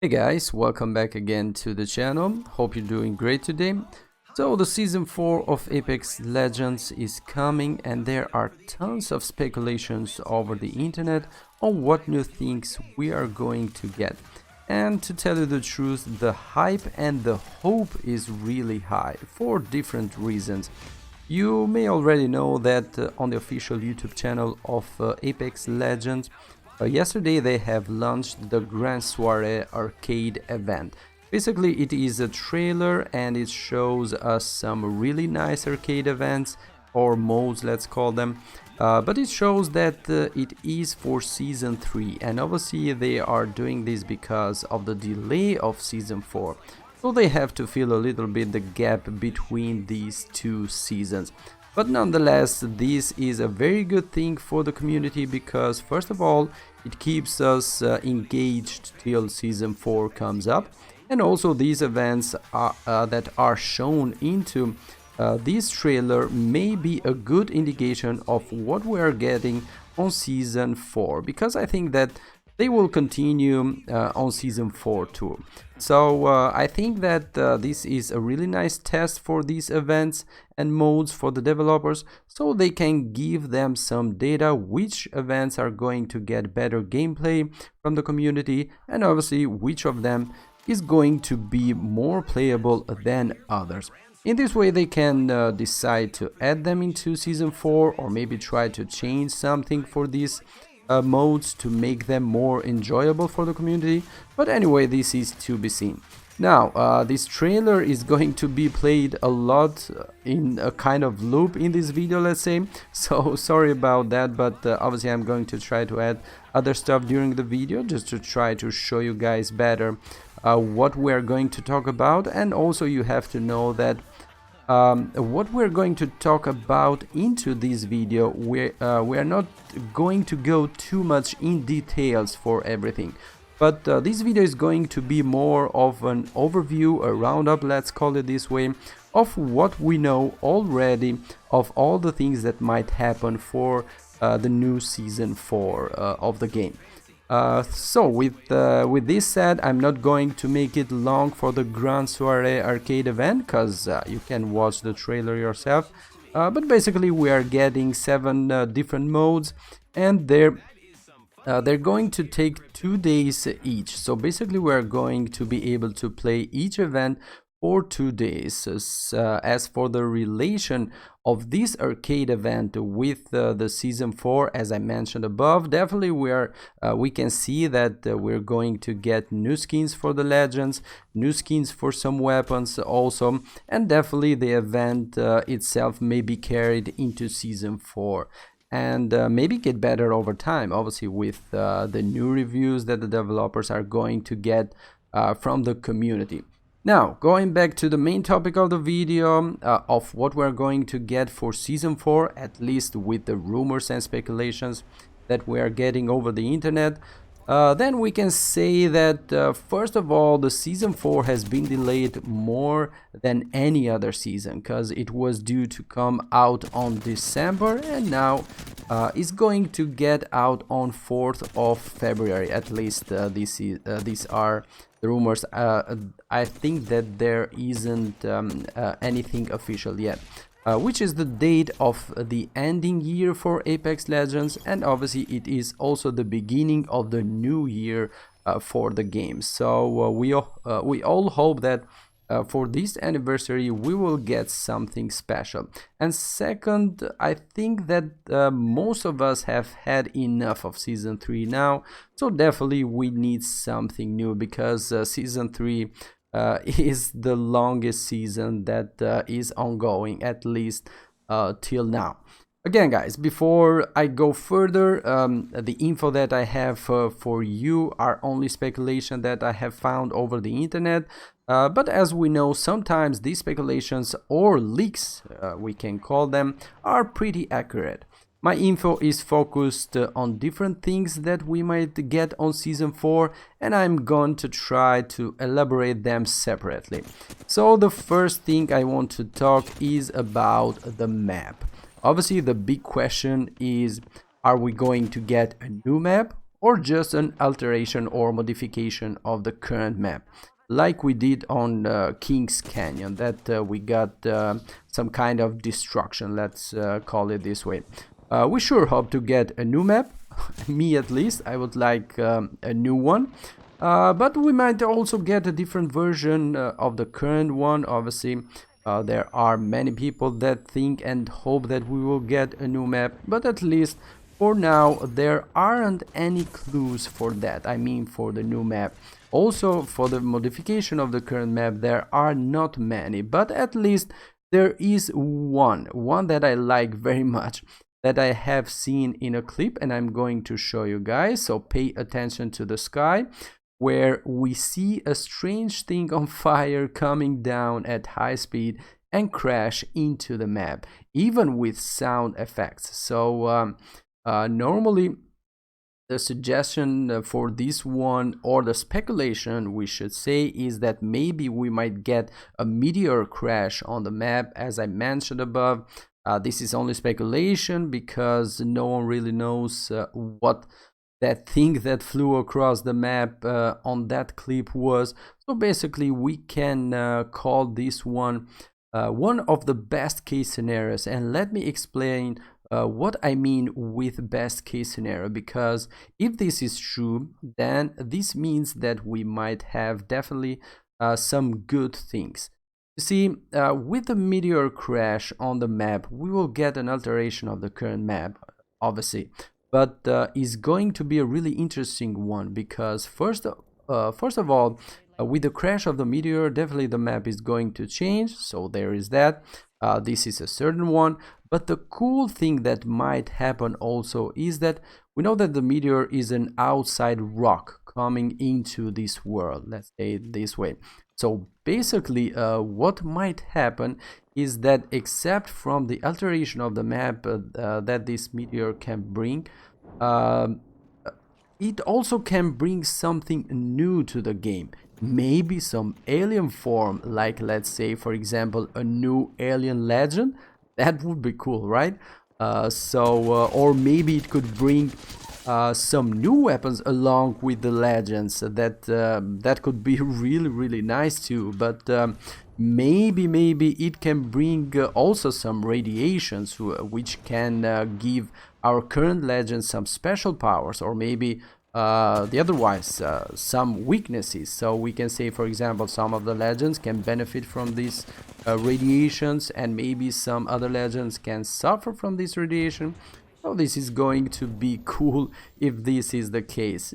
Hey guys, welcome back again to the channel. Hope you're doing great today. So the season 4 of Apex Legends is coming and there are tons of speculations over the internet on what new things we are going to get. And to tell you the truth, the hype and the hope is really high for different reasons. You may already know that on the official YouTube channel of Apex Legends, yesterday they have launched the Grand Soiree arcade event. Basically it is a trailer and it shows us some really nice arcade events or modes, let's call them, but it shows that it is for season 3 and obviously they are doing this because of the delay of season 4. So they have to fill a little bit the gap between these two seasons. But nonetheless, this is a very good thing for the community because first of all, it keeps us engaged till season 4 comes up. And also these events that are shown into this trailer may be a good indication of what we are getting on season 4. Because I think that they will continue on season 4 too. So I think that this is a really nice test for these events and modes for the developers, so they can give them some data which events are going to get better gameplay from the community and obviously which of them is going to be more playable than others. In this way they can decide to add them into season 4 or maybe try to change something for these modes to make them more enjoyable for the community, but anyway, this is to be seen. Now this trailer is going to be played a lot in a kind of loop in this video, let's say, so sorry about that, but obviously I'm going to try to add other stuff during the video just to try to show you guys better what we're going to talk about. And also you have to know that what we're going to talk about into this video, we are not going to go too much in details for everything, but this video is going to be more of an overview, a roundup, let's call it this way, of what we know already of all the things that might happen for the new season 4 of the game. So with this said, I'm not going to make it long for the Grand Soiree arcade event because you can watch the trailer yourself. But basically we are getting 7 different modes and they're going to take 2 days each. So basically we are going to be able to play each event for 2 days. As for the relation of this arcade event with the season 4, as I mentioned above, definitely we can see that we're going to get new skins for the legends, new skins for some weapons also, and definitely the event itself may be carried into season 4 and maybe get better over time, obviously with the new reviews that the developers are going to get from the community. Now, going back to the main topic of the video, of what we're going to get for season 4, at least with the rumors and speculations that we are getting over the internet, then we can say that first of all, the season 4 has been delayed more than any other season because it was due to come out on December and now is going to get out on 4th of February. At least these are the rumors. I think that there isn't anything official yet, which is the date of the ending year for Apex Legends, and obviously it is also the beginning of the new year for the game. So we all hope that for this anniversary we will get something special. And second, I think that most of us have had enough of season 3 now, so definitely we need something new because season 3 is the longest season that is ongoing, at least till now. Again guys, before I go further, the info that I have for you are only speculation that I have found over the internet, but as we know, sometimes these speculations or leaks, we can call them, are pretty accurate. My info is focused on different things that we might get on season 4, and I'm going to try to elaborate them separately. So the first thing I want to talk is about the map. Obviously the big question is, are we going to get a new map or just an alteration or modification of the current map, like we did on King's Canyon, that we got some kind of destruction, let's call it this way. We sure hope to get a new map. Me at least, I would like a new one. But we might also get a different version of the current one. Obviously, there are many people that think and hope that we will get a new map, but at least for now there aren't any clues for that. I mean, for the new map. Also, for the modification of the current map, there are not many, but at least there is one that I like very much, that I have seen in a clip, and I'm going to show you guys. So pay attention to the sky, where we see a strange thing on fire coming down at high speed and crash into the map, even with sound effects. So normally the suggestion for this one, or the speculation we should say, is that maybe we might get a meteor crash on the map, as I mentioned above. This is only speculation because no one really knows what that thing that flew across the map on that clip was. So basically we can call this one of the best case scenarios, and let me explain what I mean with best case scenario, because if this is true, then this means that we might have definitely some good things. You see, with the meteor crash on the map, we will get an alteration of the current map, obviously, but is going to be a really interesting one, because first of all, with the crash of the meteor, definitely the map is going to change, so there is that. This is a certain one, but the cool thing that might happen also is that we know that the meteor is an outside rock coming into this world, let's say it this way. So basically what might happen is that, except from the alteration of the map that this meteor can bring, it also can bring something new to the game. Maybe some alien form, like, let's say, for example, a new alien legend. That would be cool, right? Or maybe it could bring some new weapons along with the legends. That could be really nice too. But maybe it can bring also some radiations, which can give our current legends some special powers, or maybe the otherwise some weaknesses. So we can say, for example, some of the legends can benefit from these radiations, and maybe some other legends can suffer from this radiation. So this is going to be cool if this is the case.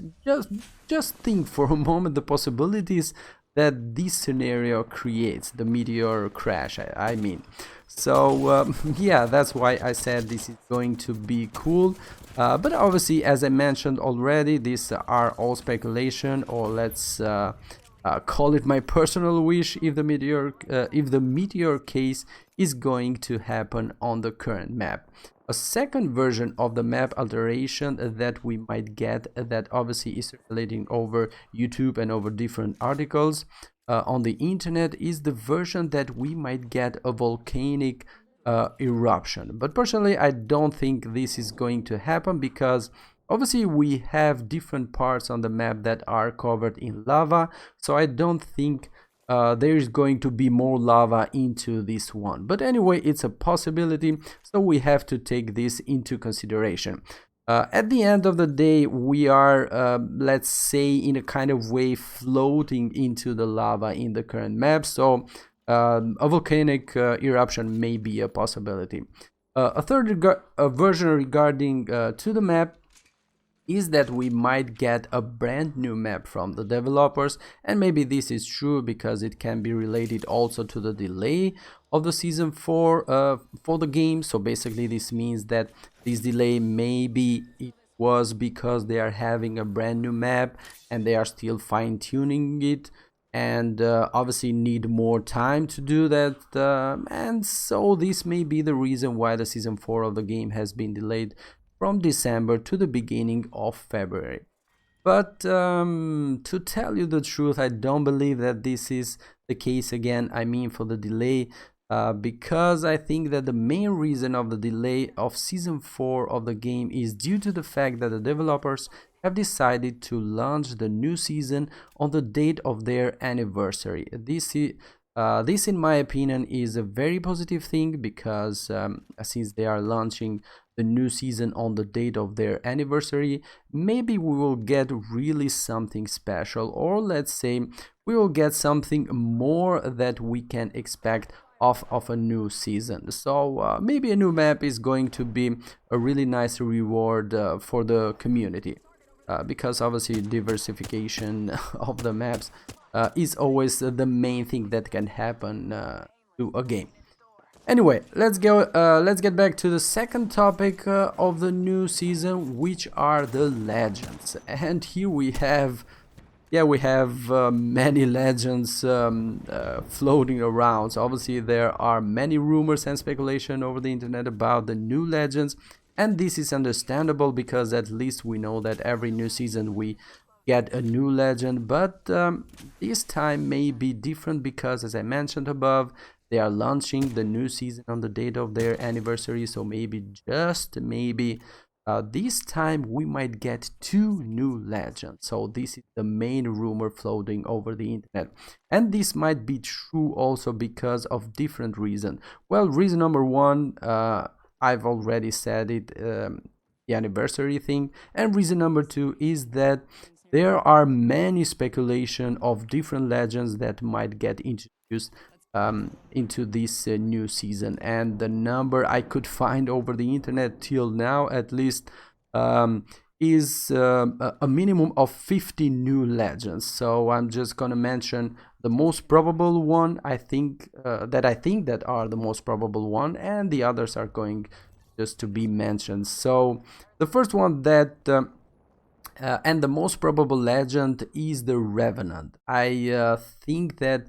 Just think for a moment the possibilities that this scenario creates, the meteor crash, I mean. So yeah, that's why I said this is going to be cool. But obviously, as I mentioned already, these are all speculation, or let's call it my personal wish, if the meteor case is going to happen on the current map. A second version of the map alteration that we might get, that obviously is circulating over YouTube and over different articles on the internet, is the version that we might get a volcanic eruption. But personally, I don't think this is going to happen, because obviously we have different parts on the map that are covered in lava, so I don't think there is going to be more lava into this one. But anyway, it's a possibility, so we have to take this into consideration. At the end of the day, we are, let's say, in a kind of way floating into the lava in the current map, so a volcanic eruption may be a possibility. A third version regarding to the map is that we might get a brand new map from the developers, and maybe this is true because it can be related also to the delay of the season 4 for the game. So basically this means that this delay, maybe it was because they are having a brand new map and they are still fine-tuning it, and obviously need more time to do that, and so this may be the reason why the season 4 of the game has been delayed from December to the beginning of February. But to tell you the truth, I don't believe that this is the case again, I mean for the delay, because I think that the main reason of the delay of season 4 of the game is due to the fact that the developers have decided to launch the new season on the date of their anniversary. This, in my opinion, is a very positive thing because since they are launching the new season on the date of their anniversary, maybe we will get really something special, or let's say we will get something more that we can expect of a new season. So maybe a new map is going to be a really nice reward for the community, because obviously diversification of the maps is always the main thing that can happen to a game. Anyway, let's get back to the second topic of the new season, which are the legends. And here we have many legends floating around. So obviously there are many rumors and speculation over the internet about the new legends, and this is understandable because at least we know that every new season we get a new legend. But this time may be different because, as I mentioned above, they are launching the new season on the date of their anniversary. So maybe, just maybe, this time we might get 2 new legends. So this is the main rumor floating over the internet, and this might be true also because of different reasons. Well, reason number one, I've already said it, the anniversary thing, and reason number two is that there are many speculation of different legends that might get introduced into this new season, and the number I could find over the internet till now, at least, is a minimum of 50 new legends. So I'm just gonna mention the most probable one. I think that are the most probable one, and the others are going just to be mentioned. So the first one that and the most probable legend is the Revenant. I think that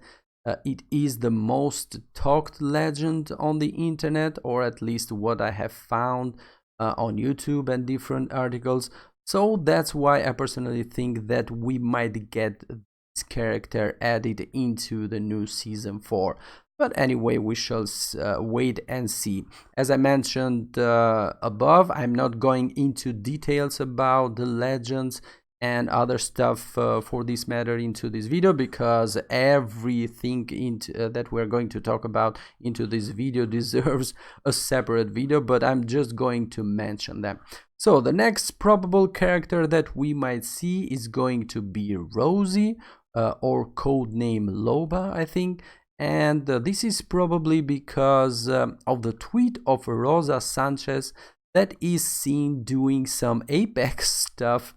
it is the most talked legend on the internet, or at least what I have found on YouTube and different articles. So that's why I personally think that we might get this character added into the new season 4. But anyway, we shall wait and see. As I mentioned above, I'm not going into details about the legends and other stuff for this matter into this video, because everything that we're going to talk about into this video deserves a separate video, but I'm just going to mention them. So the next probable character that we might see is going to be Rosie, or codename Loba, I think. And this is probably because of the tweet of Rosa Sanchez that is seen doing some Apex stuff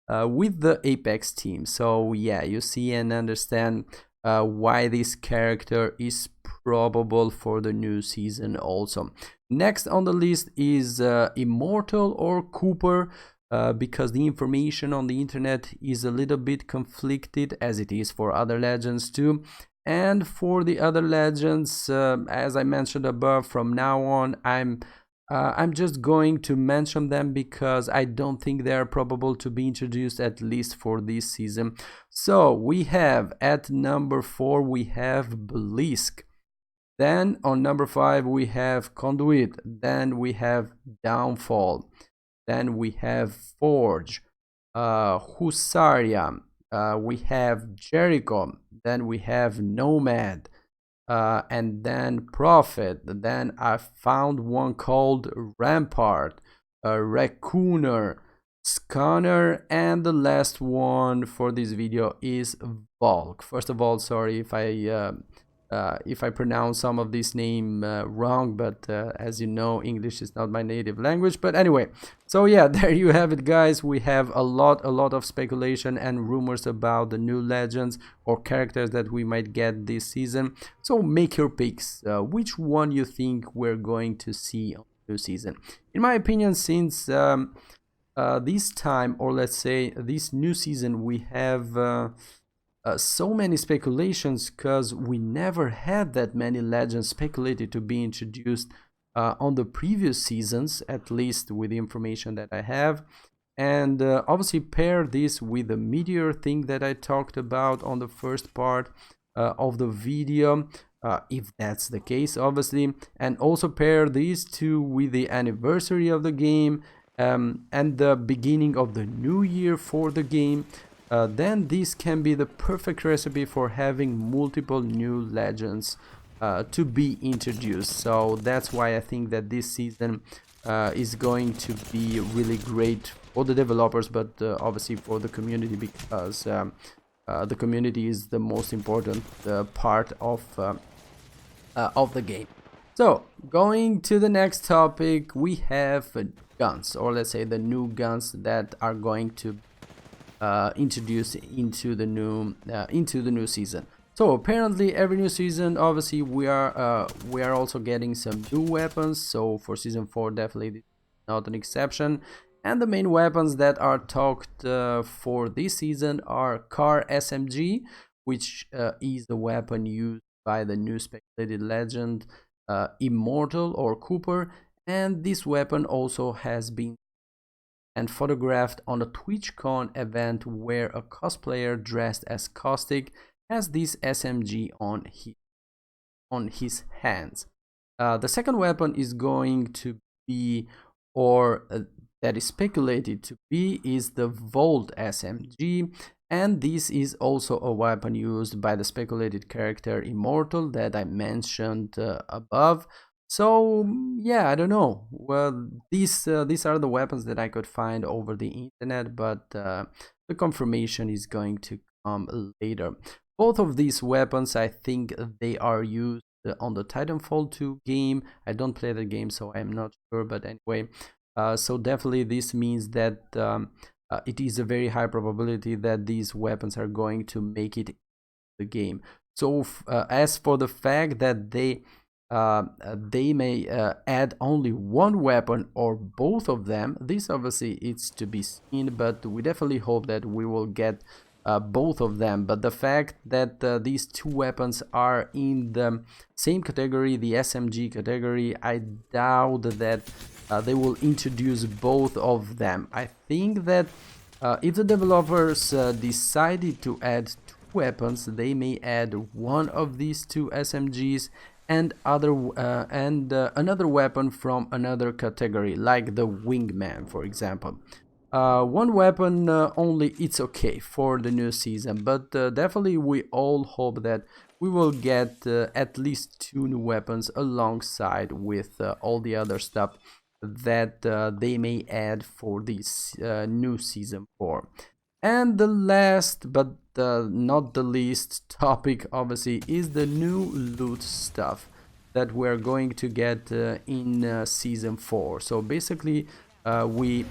with the Apex team. So yeah, you see and understand why this character is probable for the new season also. Next on the list is Immortal or Cooper, because the information on the internet is a little bit conflicted, as it is for other legends too. And for the other legends, as I mentioned above, from now on I'm just going to mention them because I don't think they are probable to be introduced, at least for this season. So we have at number 4 we have Blisk. Then on number 5 we have Conduit. Then we have Downfall. Then we have Forge, Husaria. We have Jericho. Then we have Nomad, and then Prophet. Then I found one called Rampart, Raccooner, Scanner, and the last one for this video is Volk. First of all, sorry if I pronounce some of this name wrong, but as you know, English is not my native language. But anyway, so yeah, there you have it, guys. We have a lot of speculation and rumors about the new legends or characters that we might get this season. So make your picks. Which one you think we're going to see on the new season? In my opinion, since this time, or let's say this new season, we have so many speculations, because we never had that many legends speculated to be introduced on the previous seasons, at least with the information that I have. And obviously pair this with the meteor thing that I talked about on the first part of the video, if that's the case, obviously, and also pair these two with the anniversary of the game, and the beginning of the new year for the game, then this can be the perfect recipe for having multiple new legends to be introduced. So that's why I think that this season is going to be really great for the developers, but obviously for the community, because the community is the most important part of the game. So going to the next topic, we have guns, or let's say the new guns that are going to introduced into the new season. So apparently every new season, obviously we are also getting some new weapons. So for season 4, definitely not an exception. And the main weapons that are talked for this season are car SMG, which is the weapon used by the new speculated legend Immortal or Cooper, and this weapon also has been and photographed on a TwitchCon event where a cosplayer dressed as Caustic has this SMG on his hands. The second weapon is going to be, or that is speculated to be, is the Volt SMG, and this is also a weapon used by the speculated character Immortal that I mentioned above. So yeah, I don't know. Well, these are the weapons that I could find over the internet, but the confirmation is going to come later. Both of these weapons, I think they are used on the Titanfall 2 game. I don't play the game, so I'm not sure, but anyway. So definitely this means that it is a very high probability that these weapons are going to make it in the game. So as for the fact that they may add only one weapon or both of them, this obviously is to be seen, but we definitely hope that we will get both of them. But the fact that these two weapons are in the same category, the SMG category, I doubt that they will introduce both of them. I think that if the developers decided to add two weapons, they may add one of these two SMGs and another weapon from another category, like the Wingman, for example. One weapon only, it's okay for the new season, but definitely we all hope that we will get at least two new weapons alongside with all the other stuff that they may add for this new season 4. And the last but not the least topic, obviously, is the new loot stuff that we're going to get in season 4. So basically we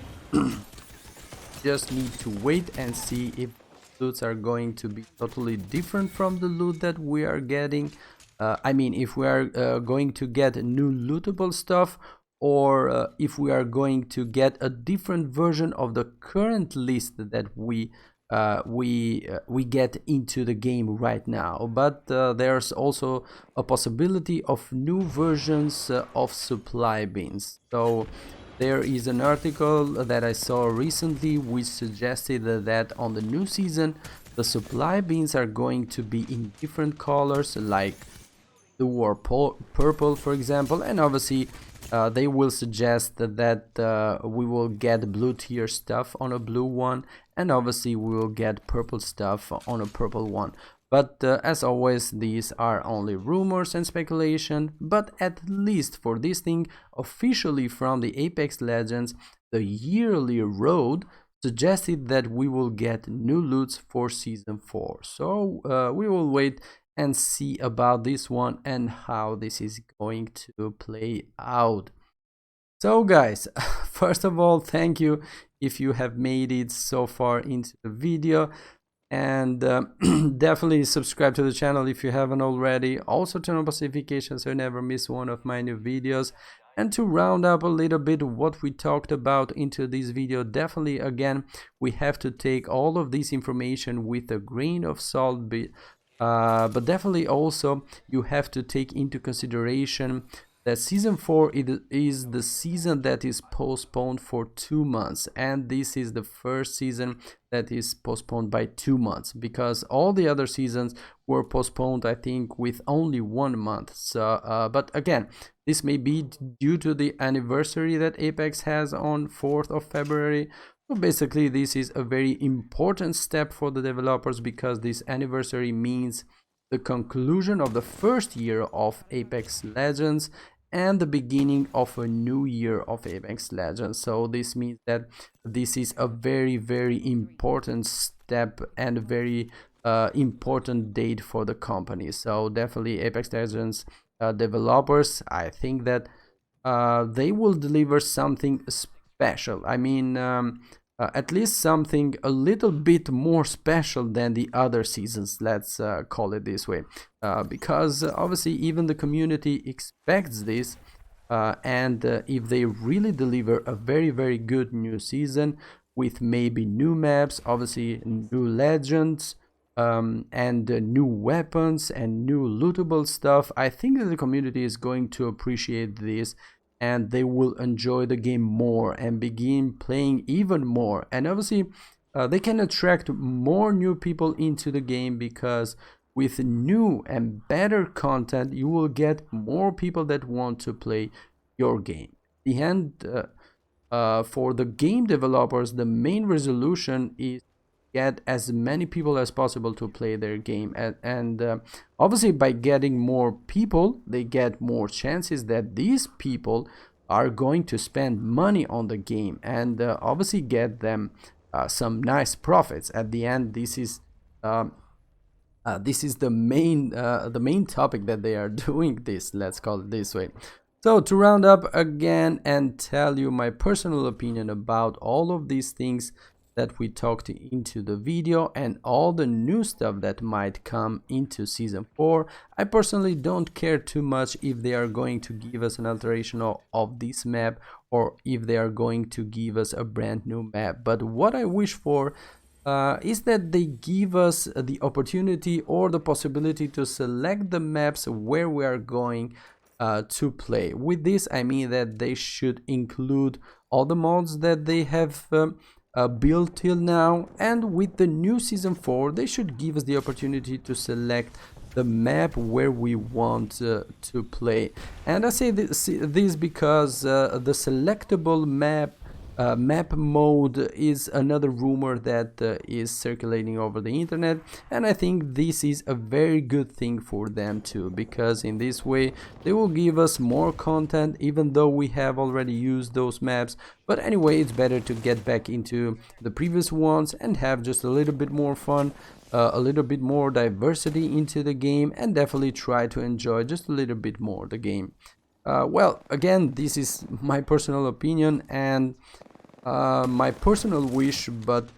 just need to wait and see if loots are going to be totally different from the loot that we are getting. I mean, if we are going to get new lootable stuff, or if we are going to get a different version of the current list that we get into the game right now. But there's also a possibility of new versions of supply bins. So there is an article that I saw recently which suggested that on the new season the supply bins are going to be in different colors, like blue or purple, for example, and obviously they will suggest that we will get blue tier stuff on a blue one, and obviously we will get purple stuff on a purple one. But as always, these are only rumors and speculation, but at least for this thing, officially from the Apex Legends, the yearly road suggested that we will get new loots for season 4. So we will wait and see about this one and how this is going to play out. So guys, first of all, thank you if you have made it so far into the video, and definitely subscribe to the channel if you haven't already. Also turn on notifications so you never miss one of my new videos. And to round up a little bit what we talked about into this video, definitely again we have to take all of this information with a grain of salt, but definitely also you have to take into consideration that season 4 it is the season that is postponed for 2 months, and this is the first season that is postponed by 2 months, because all the other seasons were postponed, I think, with only 1 month. So but again, this may be due to the anniversary that Apex has on 4th of February. So basically, this is a very important step for the developers, because this anniversary means the conclusion of the first year of Apex Legends and the beginning of a new year of Apex Legends. So this means that this is a very, very important step and a very important date for the company. So definitely Apex Legends developers, I think that they will deliver something special. I mean, at least something a little bit more special than the other seasons, let's call it this way, because obviously even the community expects this, and if they really deliver a very, very good new season with maybe new maps, obviously new legends, and new weapons and new lootable stuff, I think that the community is going to appreciate this, and they will enjoy the game more and begin playing even more. And obviously they can attract more new people into the game, because with new and better content you will get more people that want to play your game. The end, for the game developers, the main resolution is get as many people as possible to play their game, and obviously by getting more people they get more chances that these people are going to spend money on the game, and obviously get them some nice profits at the end. This is the main topic that they are doing this, let's call it this way. So to round up again and tell you my personal opinion about all of these things that we talked into the video and all the new stuff that might come into season 4, I personally don't care too much if they are going to give us an alteration of this map, or if they are going to give us a brand new map. But what I wish for is that they give us the opportunity or the possibility to select the maps where we are going to play. With this I mean that they should include all the mods that they have built till now, and with the new season 4 they should give us the opportunity to select the map where we want to play. And I say this because the selectable map mode is another rumor that is circulating over the internet, and I think this is a very good thing for them too, because in this way they will give us more content, even though we have already used those maps. But anyway, it's better to get back into the previous ones and have just a little bit more fun, a little bit more diversity into the game, and definitely try to enjoy just a little bit more the game. Well, again, this is my personal opinion and my personal wish, but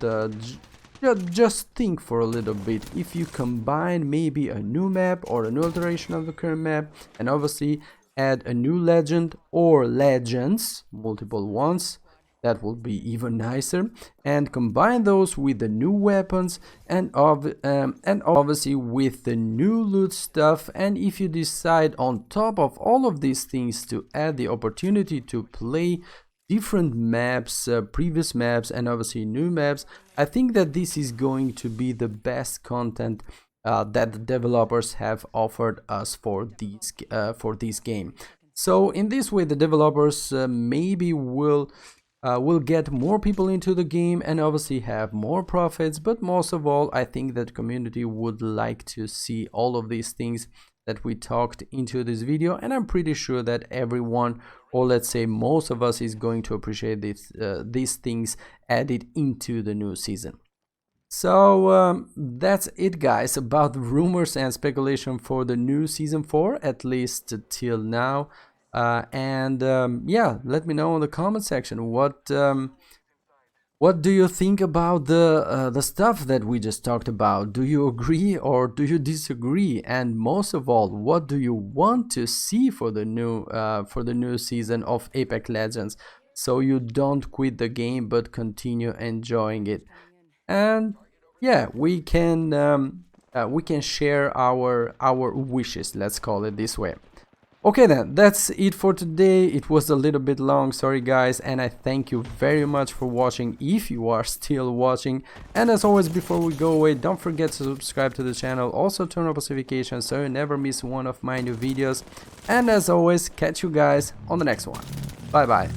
just think for a little bit. If you combine maybe a new map or a new alteration of the current map, and obviously add a new legend or legends, multiple ones, that will be even nicer, and combine those with the new weapons and obviously with the new loot stuff, and if you decide on top of all of these things to add the opportunity to play different maps, previous maps, and obviously new maps, I think that this is going to be the best content that the developers have offered us for this game. So in this way the developers maybe will get more people into the game and obviously have more profits. But most of all, I think that community would like to see all of these things that we talked into this video, and I'm pretty sure that everyone, or let's say most of us, is going to appreciate these things added into the new season. So that's it, guys, about rumors and speculation for the new season 4, at least till now. Yeah, let me know in the comment section what do you think about the stuff that we just talked about. Do you agree or do you disagree? And most of all, what do you want to see for the new season of Apex Legends, so you don't quit the game but continue enjoying it? And yeah, we can share our wishes, let's call it this way. Okay then, that's it for today. It was a little bit long, sorry guys, and I thank you very much for watching if you are still watching. And as always, before we go away, don't forget to subscribe to the channel, also turn on notifications so you never miss one of my new videos. And as always, catch you guys on the next one. Bye bye.